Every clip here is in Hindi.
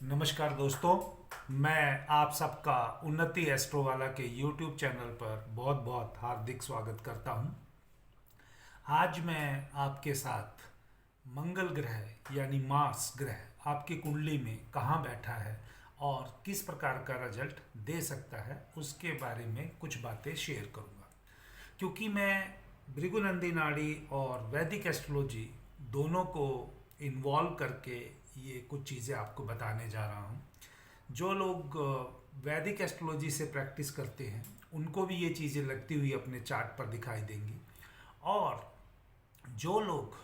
नमस्कार दोस्तों। मैं आप सबका उन्नति एस्ट्रो वाला के YouTube चैनल पर बहुत बहुत हार्दिक स्वागत करता हूं। आज मैं आपके साथ मंगल ग्रह यानी मार्स ग्रह आपकी कुंडली में कहाँ बैठा है और किस प्रकार का रिजल्ट दे सकता है उसके बारे में कुछ बातें शेयर करूंगा। क्योंकि मैं भृगुनंदी नाड़ी और वैदिक एस्ट्रोलॉजी दोनों को इन्वॉल्व करके ये कुछ चीज़ें आपको बताने जा रहा हूँ। जो लोग वैदिक एस्ट्रोलॉजी से प्रैक्टिस करते हैं उनको भी ये चीज़ें लगती हुई अपने चार्ट पर दिखाई देंगी, और जो लोग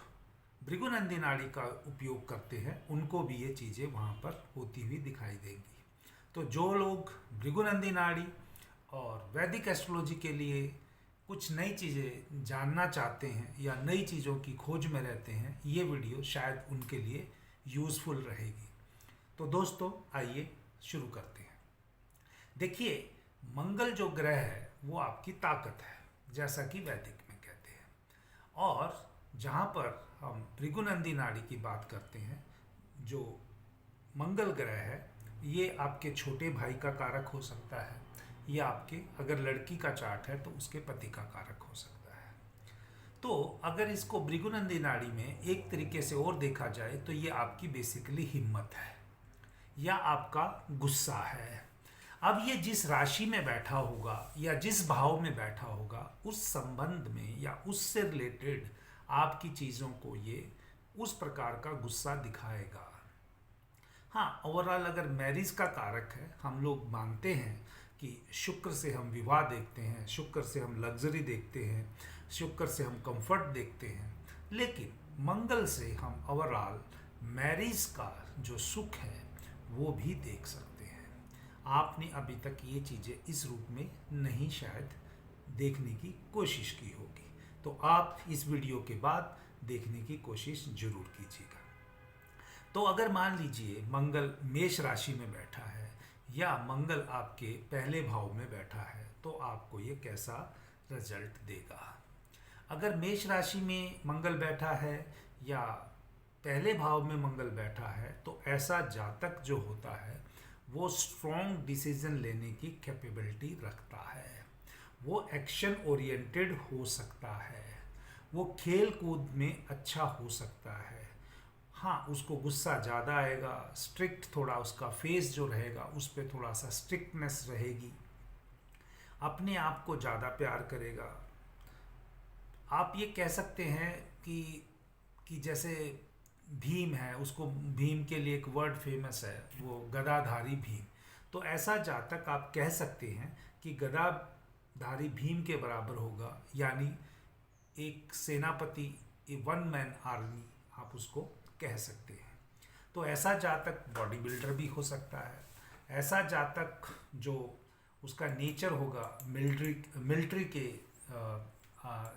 भृगुनंदी नाड़ी का उपयोग करते हैं उनको भी ये चीज़ें वहाँ पर होती हुई दिखाई देंगी। तो जो लोग भृगुनंदी नाड़ी और वैदिक एस्ट्रोलॉजी के लिए कुछ नई चीज़ें जानना चाहते हैं या नई चीज़ों की खोज में रहते हैं, ये वीडियो शायद उनके लिए यूज़फुल रहेगी। तो दोस्तों आइए शुरू करते हैं। देखिए, मंगल जो ग्रह है वो आपकी ताकत है, जैसा कि वैदिक में कहते हैं। और जहाँ पर हम भृगुनंदी नाड़ी की बात करते हैं, जो मंगल ग्रह है ये आपके छोटे भाई का कारक हो सकता है, या आपके अगर लड़की का चार्ट है तो उसके पति का कारक हो सकता है। तो अगर इसको भृगुनंदी नाड़ी में एक तरीके से और देखा जाए तो ये आपकी बेसिकली हिम्मत है या आपका गुस्सा है। अब ये जिस राशि में बैठा होगा या जिस भाव में बैठा होगा उस संबंध में या उससे रिलेटेड आपकी चीज़ों को ये उस प्रकार का गुस्सा दिखाएगा। हाँ, ओवरऑल अगर मैरिज का कारक है, हम लोग मानते हैं कि शुक्र से हम विवाह देखते हैं, शुक्र से हम लग्जरी देखते हैं, शुक्र से हम कंफर्ट देखते हैं, लेकिन मंगल से हम ओवरऑल मैरिज का जो सुख है वो भी देख सकते हैं। आपने अभी तक ये चीज़ें इस रूप में नहीं शायद देखने की कोशिश की होगी, तो आप इस वीडियो के बाद देखने की कोशिश जरूर कीजिएगा। तो अगर मान लीजिए मंगल मेष राशि में बैठा है या मंगल आपके पहले भाव में बैठा है तो आपको ये कैसा रिजल्ट देगा। अगर मेष राशि में मंगल बैठा है या पहले भाव में मंगल बैठा है तो ऐसा जातक जो होता है वो स्ट्रॉन्ग डिसीजन लेने की कैपेबिलिटी रखता है, वो एक्शन ओरिएंटेड हो सकता है, वो खेल कूद में अच्छा हो सकता है। हाँ, उसको गुस्सा ज़्यादा आएगा, स्ट्रिक्ट थोड़ा उसका फेस जो रहेगा उस पर थोड़ा सा स्ट्रिक्टनेस रहेगी, अपने आप को ज़्यादा प्यार करेगा। आप ये कह सकते हैं कि जैसे भीम है, उसको भीम के लिए एक वर्ड फेमस है, वो गदाधारी भीम। तो ऐसा जातक आप कह सकते हैं कि गदाधारी भीम के बराबर होगा, यानी एक सेनापति, ए वन मैन आर्मी आप उसको कह सकते हैं। तो ऐसा जातक बॉडी बिल्डर भी हो सकता है। ऐसा जातक जो उसका नेचर होगा मिलिट्री के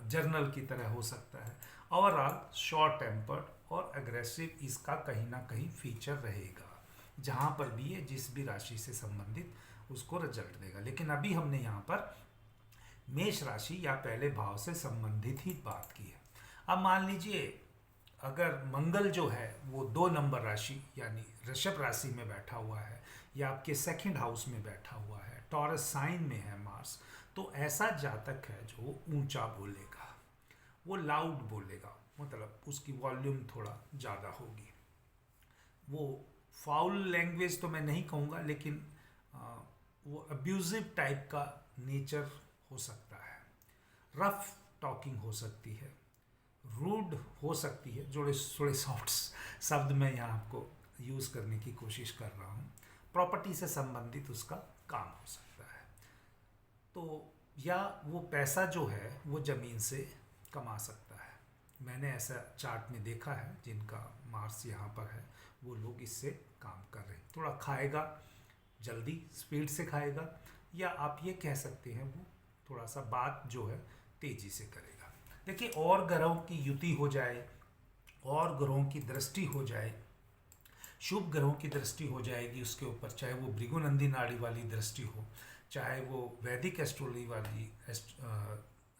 जर्नल की तरह हो सकता है। ओवरऑल शॉर्ट टेम्पर्ड और एग्रेसिव इसका कहीं ना कहीं फीचर रहेगा, जहाँ पर भी ये जिस भी राशि से संबंधित उसको रिजल्ट देगा। लेकिन अभी हमने यहाँ पर मेष राशि या पहले भाव से संबंधित ही बात की है। अब मान लीजिए अगर मंगल जो है वो 2 नंबर राशि यानी वृषभ राशि में बैठा हुआ है या आपके सेकंड हाउस में बैठा हुआ है, टॉरस साइन में है मार्स, तो ऐसा जातक है जो ऊंचा बोलेगा, वो लाउड बोलेगा, मतलब उसकी वॉल्यूम थोड़ा ज़्यादा होगी। वो फाउल लैंग्वेज तो मैं नहीं कहूँगा, लेकिन वो अब्यूजिव टाइप का नेचर हो सकता है, रफ टॉकिंग हो सकती है, रूड हो सकती है। थोड़े सॉफ्ट शब्द मैं यहाँ आपको यूज़ करने की कोशिश कर रहा हूँ। प्रॉपर्टी से संबंधित उसका काम हो सकता है। तो या वो पैसा जो है वो ज़मीन से कमा सकता है। मैंने ऐसा चार्ट में देखा है जिनका मार्स यहाँ पर है, वो लोग इससे काम कर रहे हैं। थोड़ा खाएगा, जल्दी स्पीड से खाएगा, या आप ये कह सकते हैं वो थोड़ा सा बात जो है तेज़ी से करेगा। देखिए, और ग्रहों की युति हो जाए, और ग्रहों की दृष्टि हो जाए, शुभ ग्रहों की दृष्टि हो जाएगी उसके ऊपर, चाहे वो भृगुनंदी नाड़ी वाली दृष्टि हो, चाहे वो वैदिक एस्ट्रोलॉजी वाली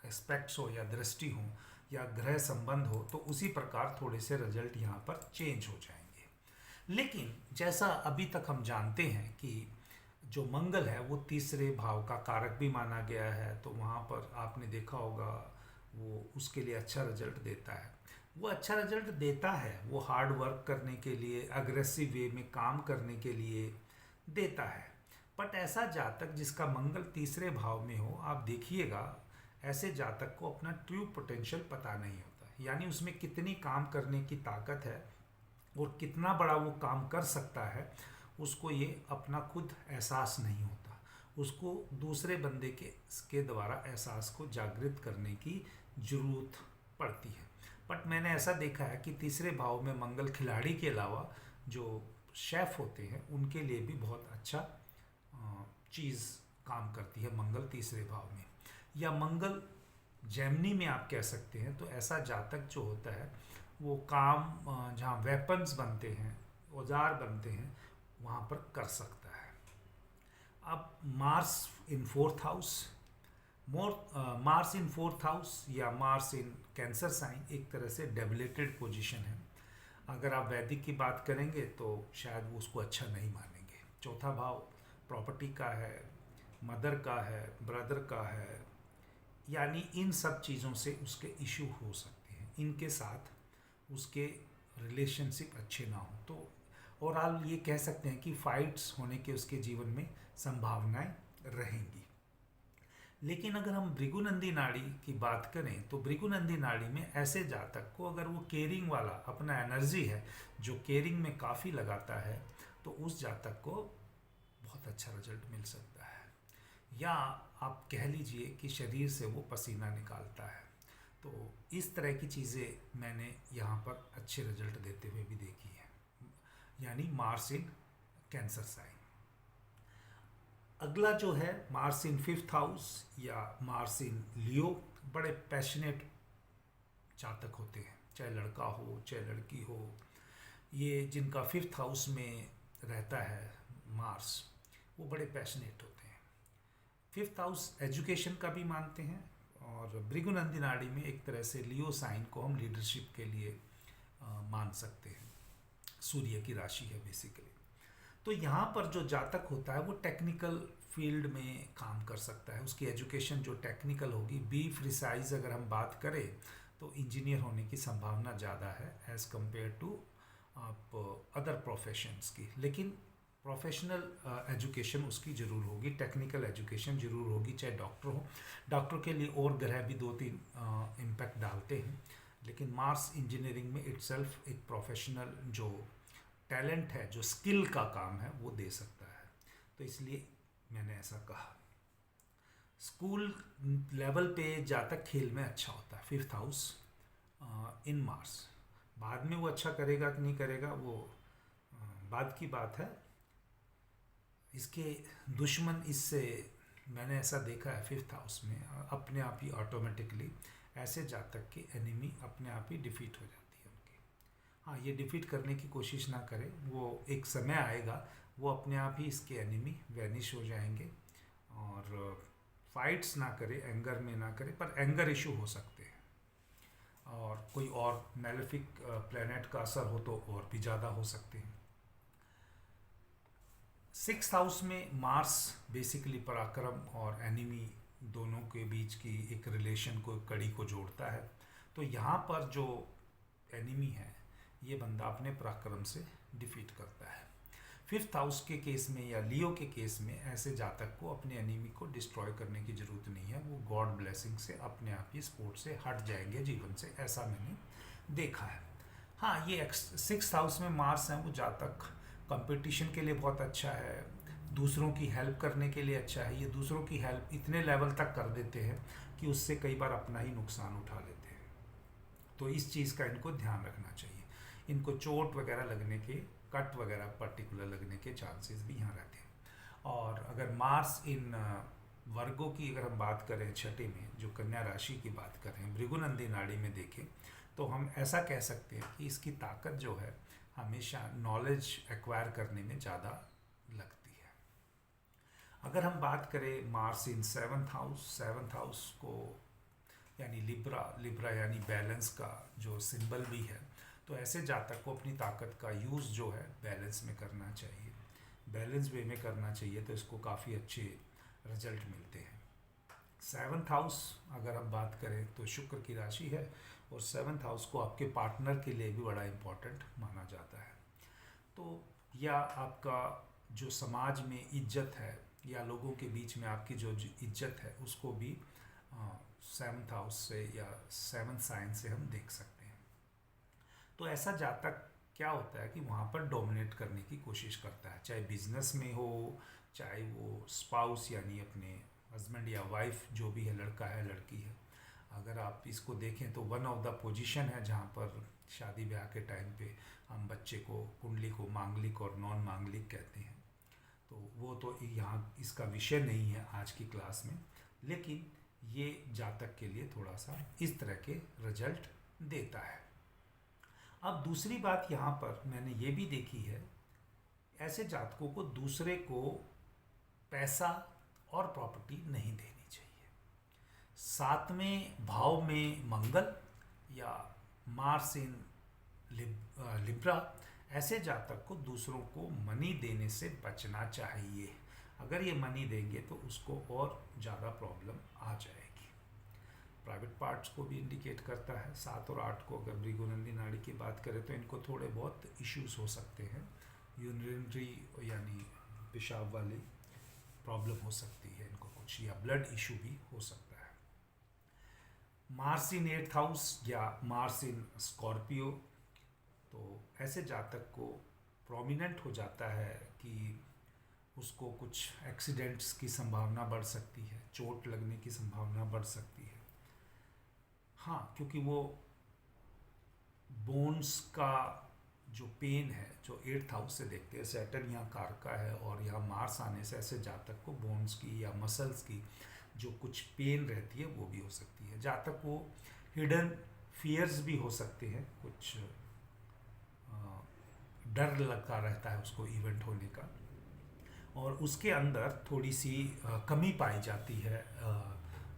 एस्पेक्ट्स हो या दृष्टि हो या ग्रह संबंध हो, तो उसी प्रकार थोड़े से रिजल्ट यहाँ पर चेंज हो जाएंगे। लेकिन जैसा अभी तक हम जानते हैं कि जो मंगल है वो तीसरे भाव का कारक भी माना गया है, तो वहाँ पर आपने देखा होगा वो उसके लिए अच्छा रिजल्ट देता है। वो अच्छा रिजल्ट देता है, वो हार्ड वर्क करने के लिए, अग्रेसिव वे में काम करने के लिए देता है। बट ऐसा जातक जिसका मंगल तीसरे भाव में हो, आप देखिएगा ऐसे जातक को अपना ट्रू पोटेंशियल पता नहीं होता, यानी उसमें कितनी काम करने की ताकत है और कितना बड़ा वो काम कर सकता है, उसको ये अपना खुद एहसास नहीं होता। उसको दूसरे बंदे के द्वारा एहसास को जागृत करने की ज़रूरत पड़ती है। बट मैंने ऐसा देखा है कि तीसरे भाव में मंगल खिलाड़ी के अलावा जो शेफ़ होते हैं उनके लिए भी बहुत अच्छा चीज़ काम करती है मंगल तीसरे भाव में। या मंगल जेमिनी में आप कह सकते हैं, तो ऐसा जातक जो होता है वो काम जहाँ वेपन्स बनते हैं, औजार बनते हैं, वहाँ पर कर सकता है। अब Mars in fourth house, Mars in fourth house या मार्स इन कैंसर साइन एक तरह से डेबिलिटेड पोजीशन है। अगर आप वैदिक की बात करेंगे तो शायद वो उसको अच्छा नहीं मानेंगे। चौथा भाव प्रॉपर्टी का है, मदर का है, ब्रदर का है, यानी इन सब चीज़ों से उसके इशू हो सकते हैं, इनके साथ उसके रिलेशनशिप अच्छे ना हो। तो ओवरऑल ये कह सकते हैं कि फाइट्स होने के उसके जीवन में संभावनाएं रहेंगी। लेकिन अगर हम भृगुनंदी नाड़ी की बात करें तो भृगुनंदी नाड़ी में ऐसे जातक को अगर वो केयरिंग वाला अपना एनर्जी है जो केयरिंग में काफ़ी लगाता है, तो उस जातक को बहुत अच्छा रिजल्ट मिल सकता है। या आप कह लीजिए कि शरीर से वो पसीना निकालता है। तो इस तरह की चीज़ें मैंने यहाँ पर अच्छे रिजल्ट देते हुए भी देखी है, यानी मार्स इन कैंसर साइन। अगला जो है मार्स इन फिफ्थ हाउस या मार्स इन लियो, बड़े पैशनेट जातक होते हैं, चाहे लड़का हो चाहे लड़की हो। ये जिनका फिफ्थ हाउस में रहता है मार्स, वो बड़े पैशनेट होते हैं। फिफ्थ हाउस एजुकेशन का भी मानते हैं, और भृगुनंदी नाड़ी में एक तरह से लियो साइन को हम लीडरशिप के लिए मान सकते हैं। सूर्य की राशि है बेसिकली। तो यहाँ पर जो जातक होता है वो टेक्निकल फील्ड में काम कर सकता है, उसकी एजुकेशन जो टेक्निकल होगी। बी प्रिसाइज अगर हम बात करें तो इंजीनियर होने की संभावना ज़्यादा है एज़ कम्पेयर टू आप अदर प्रोफेशंस की। लेकिन प्रोफेशनल एजुकेशन उसकी ज़रूर होगी, टेक्निकल एजुकेशन ज़रूर होगी, चाहे डॉक्टर हो। डॉक्टर के लिए और ग्रह भी 2-3 इम्पैक्ट डालते हैं, लेकिन मार्स इंजीनियरिंग में इटसेल्फ एक प्रोफेशनल जो टैलेंट है, जो स्किल का काम है, वो दे सकता है। तो इसलिए मैंने ऐसा कहा। स्कूल लेवल पे जातक खेल में अच्छा होता है, फिफ्थ हाउस इन मार्स। बाद में वो अच्छा करेगा कि नहीं करेगा वो बाद की बात है। इसके दुश्मन इससे, मैंने ऐसा देखा है फिफ्थ हाउस में अपने आप ही ऑटोमेटिकली ऐसे जातक के एनिमी अपने आप ही डिफीट हो जाती है उनकी। हाँ, ये डिफीट करने की कोशिश ना करें, वो एक समय आएगा वो अपने आप ही इसके एनिमी वैनिश हो जाएंगे। और फाइट्स ना करें, एंगर में ना करें, पर एंगर इशू हो सकते हैं, और कोई और मैलेफिक प्लैनेट का असर हो तो और भी ज़्यादा हो सकते हैं। सिक्स्थ हाउस में मार्स बेसिकली पराक्रम और एनिमी दोनों के बीच की एक रिलेशन को, कड़ी को जोड़ता है। तो यहाँ पर जो एनिमी है ये बंदा अपने पराक्रम से डिफीट करता है। फिफ्थ हाउस के केस में या लियो के केस में ऐसे जातक को अपने एनिमी को डिस्ट्रॉय करने की ज़रूरत नहीं है, वो गॉड ब्लेसिंग से अपने आप ही स्पोर्ट से हट जाएंगे जीवन से, ऐसा मैंने देखा है। हाँ, ये सिक्स्थ हाउस में मार्स हैं, वो जातक कंपटीशन के लिए बहुत अच्छा है, दूसरों की हेल्प करने के लिए अच्छा है। ये दूसरों की हेल्प इतने लेवल तक कर देते हैं कि उससे कई बार अपना ही नुकसान उठा लेते हैं। तो इस चीज़ का इनको ध्यान रखना चाहिए। इनको चोट वगैरह लगने के, कट वगैरह पर्टिकुलर लगने के चांसेस भी यहाँ रहते हैं। और अगर मार्स इन वर्गों की अगर हम बात करें, छठे में जो कन्या राशि की बात करें, भृगुनंदी नाड़ी में देखें, तो हम ऐसा कह सकते हैं कि इसकी ताकत जो है हमेशा नॉलेज एक्वायर करने में ज़्यादा लगती है। अगर हम बात करें मार्स इन सेवन्थ हाउस को यानी लिब्रा यानी बैलेंस का जो सिंबल भी है, तो ऐसे जातक को अपनी ताकत का यूज़ जो है बैलेंस में करना चाहिए, बैलेंस वे में करना चाहिए, तो इसको काफ़ी अच्छे रिजल्ट मिलते हैं। 7th हाउस अगर हम बात करें तो शुक्र की राशि है, और 7th हाउस को आपके पार्टनर के लिए भी बड़ा इम्पोर्टेंट माना जाता है। तो या आपका जो समाज में इज्जत है या लोगों के बीच में आपकी जो इज्जत है उसको भी 7th हाउस से या 7th साइन से हम देख सकते हैं। तो ऐसा जातक क्या होता है कि वहाँ पर डोमिनेट करने की कोशिश करता है, चाहे बिजनेस में हो, चाहे वो स्पाउस यानी अपने हस्बैंड या वाइफ जो भी है, लड़का है लड़की है, अगर आप इसको देखें तो वन ऑफ द पोजीशन है जहाँ पर शादी ब्याह के टाइम पे हम बच्चे को, कुंडली को मांगलिक और नॉन मांगलिक कहते हैं। तो वो तो यहाँ इसका विषय नहीं है आज की क्लास में, लेकिन ये जातक के लिए थोड़ा सा इस तरह के रिजल्ट देता है। अब दूसरी बात यहाँ पर मैंने ये भी देखी है, ऐसे जातकों को दूसरे को पैसा और प्रॉपर्टी नहीं देनी चाहिए। 7वें भाव में मंगल या मार्स इन लिब्रा, ऐसे जातक को दूसरों को मनी देने से बचना चाहिए। अगर ये मनी देंगे तो उसको और ज़्यादा प्रॉब्लम आ जाएगी। प्राइवेट पार्ट्स को भी इंडिकेट करता है। 7 और 8 को अगर भृगुनंदी नाड़ी की बात करें तो इनको थोड़े बहुत इश्यूज हो सकते हैं, यूरिनरी यानी पेशाब वाली प्रॉब्लम हो सकती है इनको कुछ, या ब्लड इशू भी हो सकता है। मार्स इन 8th हाउस या मार्स इन स्कॉर्पियो, तो ऐसे जातक को प्रोमिनेंट हो जाता है कि उसको कुछ एक्सीडेंट्स की संभावना बढ़ सकती है, चोट लगने की संभावना बढ़ सकती है। हाँ, क्योंकि वो बोन्स का जो पेन है जो 8th हाउस से देखते हैं, सैटर्न यहाँ कारका है और यहाँ मार्स आने से ऐसे जातक को बोन्स की या मसल्स की जो कुछ पेन रहती है वो भी हो सकती है। जातक को हिडन फियर्स भी हो सकते हैं, कुछ डर लगता रहता है उसको इवेंट होने का, और उसके अंदर थोड़ी सी कमी पाई जाती है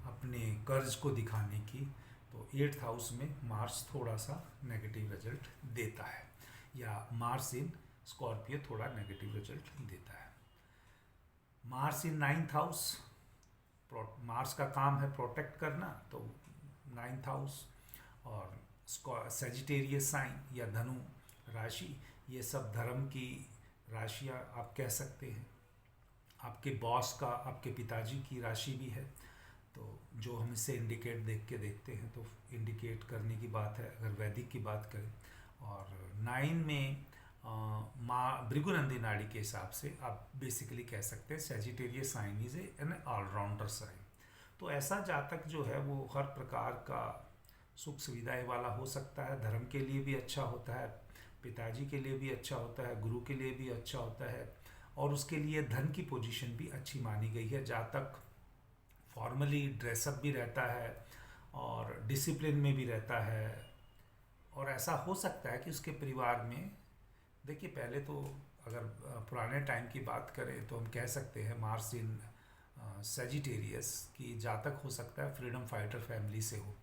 अपने कर्ज को दिखाने की। तो 8th हाउस में मार्स थोड़ा सा नेगेटिव रिजल्ट देता है, या मार्स इन स्कॉर्पियो थोड़ा नेगेटिव रिजल्ट देता है। मार्स इन 9th हाउस, मार्स का काम है प्रोटेक्ट करना, तो 9th हाउस और सेजिटेरियस साइन या धनु राशि, ये सब धर्म की राशियाँ आप कह सकते हैं। आपके बॉस का, आपके पिताजी की राशि भी है, तो जो हम इससे इंडिकेट देख के देखते हैं तो इंडिकेट करने की बात है अगर वैदिक की बात करें। और 9 में माँ भृगुनंदी नाड़ी के हिसाब से आप बेसिकली कह सकते हैं Sagittarius sign is an allrounder sign. तो ऐसा जातक जो है वो हर प्रकार का सुख सुविधाएं वाला हो सकता है, धर्म के लिए भी अच्छा होता है, पिताजी के लिए भी अच्छा होता है, गुरु के लिए भी अच्छा होता है, और उसके लिए धन की पोजीशन भी अच्छी मानी गई है। जातक फॉर्मली ड्रेसअप भी रहता है और डिसिप्लिन में भी रहता है, और ऐसा हो सकता है कि उसके परिवार में, देखिए पहले तो अगर पुराने टाइम की बात करें तो हम कह सकते हैं मार्स इन सेजिटेरियस की जातक हो सकता है फ्रीडम फाइटर फैमिली से हो,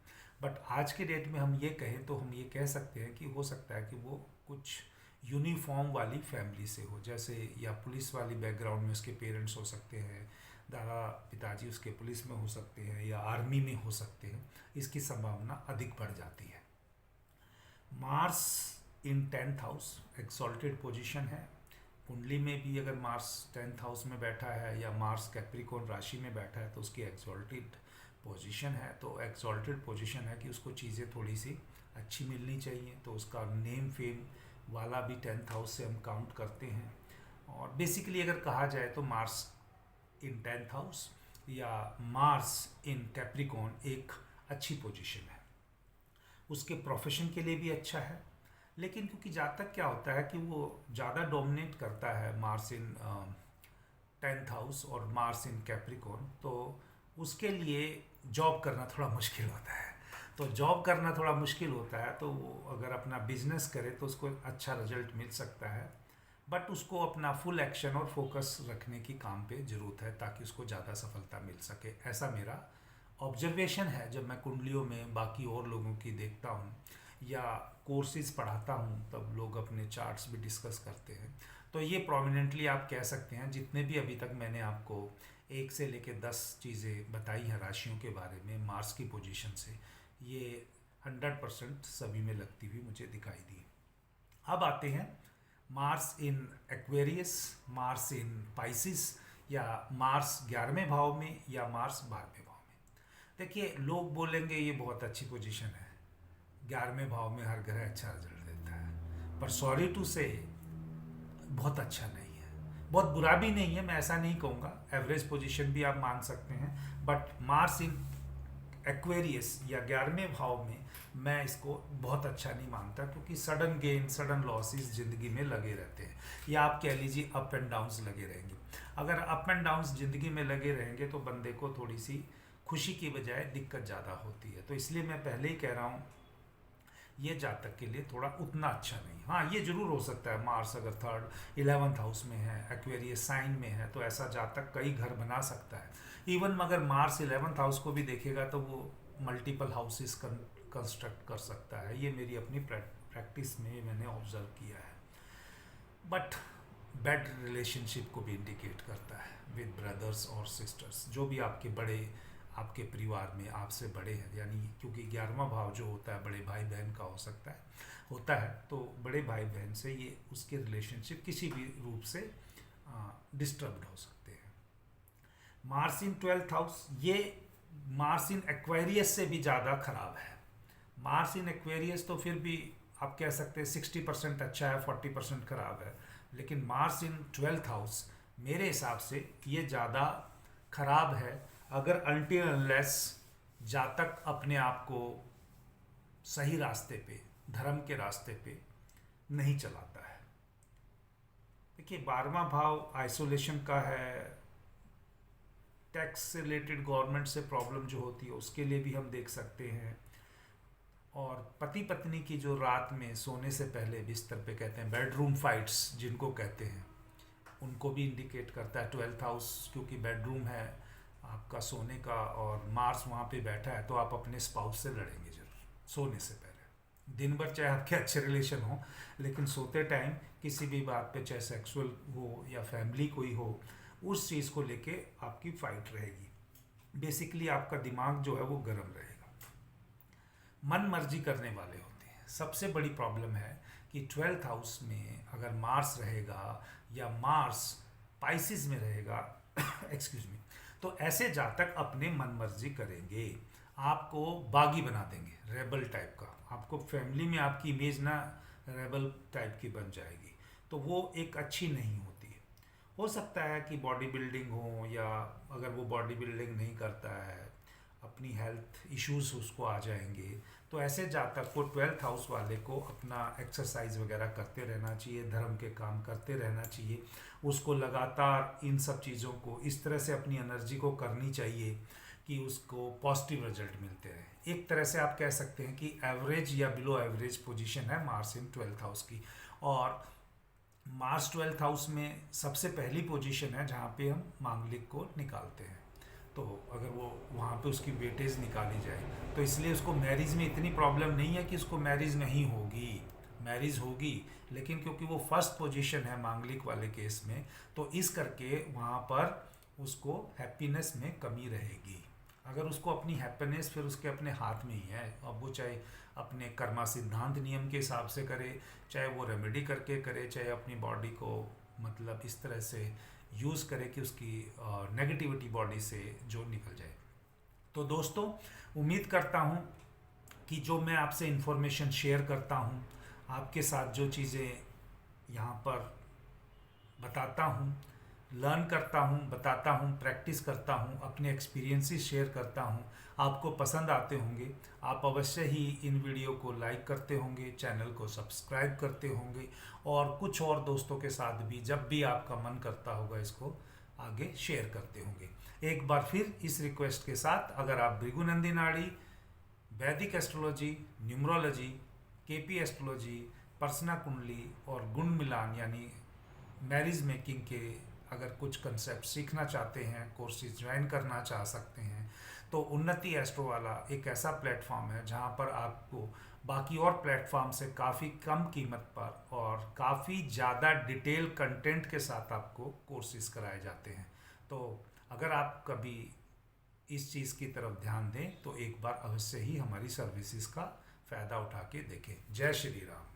बट आज के डेट में हम ये कहें तो हम ये कह सकते हैं कि हो सकता है कि वो कुछ यूनिफॉर्म वाली फैमिली से हो, जैसे या पुलिस वाली बैकग्राउंड में उसके पेरेंट्स हो सकते हैं, दादा पिताजी उसके पुलिस में हो सकते हैं या आर्मी में हो सकते हैं, इसकी संभावना अधिक बढ़ जाती है। मार्स इन 10th हाउस एक्सॉल्टेड पोजीशन है, कुंडली में भी अगर मार्स 10th हाउस में बैठा है या मार्स कैप्रिकॉर्न राशि में बैठा है तो उसकी एक्सॉल्टेड पोजीशन है। तो एक्सॉल्टेड पोजीशन है कि उसको चीज़ें थोड़ी सी अच्छी मिलनी चाहिए, तो उसका नेम फेम वाला भी 10th हाउस से हम काउंट करते हैं। और बेसिकली अगर कहा जाए तो मार्स इन 10th हाउस या मार्स इन कैप्रिकॉर्न एक अच्छी पोजीशन है, उसके प्रोफेशन के लिए भी अच्छा है। लेकिन क्योंकि जातक क्या होता है कि वो ज़्यादा डोमिनेट करता है मार्स इन 10th हाउस और मार्स इन कैप्रिकॉर्न, तो उसके लिए जॉब करना थोड़ा मुश्किल होता है। तो जॉब करना थोड़ा मुश्किल होता है, तो वो अगर अपना बिजनेस करे तो उसको अच्छा रिजल्ट मिल सकता है, बट उसको अपना फुल एक्शन और फोकस रखने की काम पे ज़रूरत है ताकि उसको ज़्यादा सफलता मिल सके। ऐसा मेरा ऑब्जर्वेशन है जब मैं कुंडलियों में बाकी और लोगों की देखता हूँ, या कोर्सेज पढ़ाता हूँ तब लोग अपने चार्ट्स भी डिस्कस करते हैं। तो ये प्रोमिनेंटली आप कह सकते हैं, जितने भी अभी तक मैंने आपको 1 से लेकर 10 चीज़ें बताई हैं राशियों के बारे में मार्स की पोजीशन से, ये 100% सभी में लगती हुई मुझे दिखाई दी। अब आते हैं मार्स इन एक्वेरियस, मार्स इन पाइसिस, या मार्स 11वें भाव में या मार्स 12वें भाव में। देखिए, लोग बोलेंगे ये बहुत अच्छी पोजीशन है, 11वें भाव में हर ग्रह अच्छा रिजल्ट देता है, पर सॉरी टू से बहुत अच्छा नहीं है। बहुत बुरा भी नहीं है, मैं ऐसा नहीं कहूँगा, एवरेज पोजीशन भी आप मान सकते हैं, बट मार्स इन एक्वेरियस या 11वें भाव में मैं इसको बहुत अच्छा नहीं मानता, क्योंकि सडन गेन सडन लॉसेस ज़िंदगी में लगे रहते हैं, या आप कह लीजिए अप एंड डाउन्स लगे रहेंगे। अगर अप एंड डाउन्स ज़िंदगी में लगे रहेंगे तो बंदे को थोड़ी सी खुशी की बजाय दिक्कत ज़्यादा होती है। तो इसलिए मैं पहले ही कह रहा हूँ, ये जातक के लिए थोड़ा उतना अच्छा नहीं। हाँ, ये जरूर हो सकता है, मार्स अगर 11th हाउस में है, एक्वेरियस साइन में है, तो ऐसा जातक कई घर बना सकता है। इवन मगर मार्स 11th हाउस को भी देखेगा तो वो मल्टीपल हाउसेस कंस्ट्रक्ट कर सकता है। ये मेरी अपनी प्रैक्टिस में मैंने ऑब्जर्व किया है। बट बैड रिलेशनशिप को भी इंडिकेट करता है विद ब्रदर्स और सिस्टर्स, जो भी आपके बड़े, आपके परिवार में आपसे बड़े हैं, यानी क्योंकि 11वां भाव जो होता है बड़े भाई बहन का होता है, तो बड़े भाई बहन से ये उसके रिलेशनशिप किसी भी रूप से डिस्टर्ब्ड हो सकते हैं। मार्स इन 12th हाउस, ये मार्स इन एक्वेरियस से भी ज़्यादा खराब है। मार्स इन एक्वेरियस तो फिर भी आप कह सकते हैं 60% अच्छा है, 40% खराब है, लेकिन मार्स इन 12th हाउस मेरे हिसाब से ये ज़्यादा खराब है, अगर अनटिल अनलेस जातक अपने आप को सही रास्ते पे, धर्म के रास्ते पे नहीं चलाता है। देखिए, 12वां भाव आइसोलेशन का है, टैक्स से रिलेटेड गवर्नमेंट से प्रॉब्लम जो होती है उसके लिए भी हम देख सकते हैं, और पति पत्नी की जो रात में सोने से पहले बिस्तर पे कहते हैं बेडरूम फाइट्स जिनको कहते हैं, उनको भी इंडिकेट करता है 12th हाउस, क्योंकि बेडरूम है आपका सोने का और मार्स वहाँ पे बैठा है, तो आप अपने स्पाउस से लड़ेंगे जरूर सोने से पहले। दिन भर चाहे आपके अच्छे रिलेशन हो, लेकिन सोते टाइम किसी भी बात पे, चाहे सेक्सुअल हो या फैमिली कोई हो, उस चीज़ को लेके आपकी फाइट रहेगी। बेसिकली आपका दिमाग जो है वो गर्म रहेगा, मन मर्जी करने वाले होते हैं। सबसे बड़ी प्रॉब्लम है कि 12th हाउस में अगर मार्स रहेगा या मार्स पाइसिस में रहेगा एक्सक्यूज मी, तो ऐसे जातक अपने मन मर्जी करेंगे, आपको बागी बना देंगे, रेबल टाइप का। आपको फैमिली में आपकी इमेज ना रेबल टाइप की बन जाएगी, तो वो एक अच्छी नहीं होती है। हो सकता है कि बॉडी बिल्डिंग हो, या अगर वो बॉडी बिल्डिंग नहीं करता है, अपनी हेल्थ इश्यूज उसको आ जाएंगे, तो ऐसे जातक को 12th हाउस वाले को अपना एक्सरसाइज वगैरह करते रहना चाहिए, धर्म के काम करते रहना चाहिए, उसको लगातार इन सब चीज़ों को इस तरह से अपनी एनर्जी को करनी चाहिए कि उसको पॉजिटिव रिजल्ट मिलते रहे। एक तरह से आप कह सकते हैं कि एवरेज या बिलो एवरेज पोजीशन है मार्स इन 12th हाउस की। और मार्स 12th हाउस में सबसे पहली पोजीशन है जहाँ पे हम मांगलिक को निकालते हैं, तो अगर वो वहाँ पे उसकी वेटेज निकाली जाए, तो इसलिए उसको मैरिज में इतनी प्रॉब्लम नहीं है कि उसको मैरिज नहीं होगी, मैरिज होगी, लेकिन क्योंकि वो फर्स्ट पोजीशन है मांगलिक वाले केस में, तो इस करके वहाँ पर उसको हैप्पीनेस में कमी रहेगी। अगर उसको अपनी हैप्पीनेस फिर उसके अपने हाथ में ही है, अब वो चाहे अपने कर्मा सिद्धांत नियम के हिसाब से करे, चाहे वो रेमेडी करके करे, चाहे अपनी बॉडी को मतलब इस तरह से यूज़ करे कि उसकी नेगेटिविटी बॉडी से जो निकल जाए। तो दोस्तों, उम्मीद करता हूँ कि जो मैं आपसे इन्फॉर्मेशन शेयर करता हूँ, आपके साथ जो चीज़ें यहाँ पर बताता हूँ, लर्न करता हूँ, बताता हूँ, प्रैक्टिस करता हूँ, अपने एक्सपीरियंसेस शेयर करता हूँ, आपको पसंद आते होंगे। आप अवश्य ही इन वीडियो को लाइक करते होंगे, चैनल को सब्सक्राइब करते होंगे, और कुछ और दोस्तों के साथ भी जब भी आपका मन करता होगा इसको आगे शेयर करते होंगे। एक बार फिर इस रिक्वेस्ट के साथ, अगर आप भृगुनंदी नाड़ी, वैदिक astrology, numerology, KP astrology, persona कुंडली और गुण मिलान यानी मैरिज मेकिंग के अगर कुछ कंसेप्ट सीखना चाहते हैं, कोर्सेज ज्वाइन करना चाह सकते हैं, तो उन्नति एस्ट्रो वाला एक ऐसा प्लेटफॉर्म है जहां पर आपको बाकी और प्लेटफॉर्म से काफ़ी कम कीमत पर और काफ़ी ज़्यादा डिटेल कंटेंट के साथ आपको कोर्सेज कराए जाते हैं। तो अगर आप कभी इस चीज़ की तरफ ध्यान दें तो एक बार अवश्य ही हमारी सर्विसेज का फ़ायदा उठा के देखें। जय श्री राम।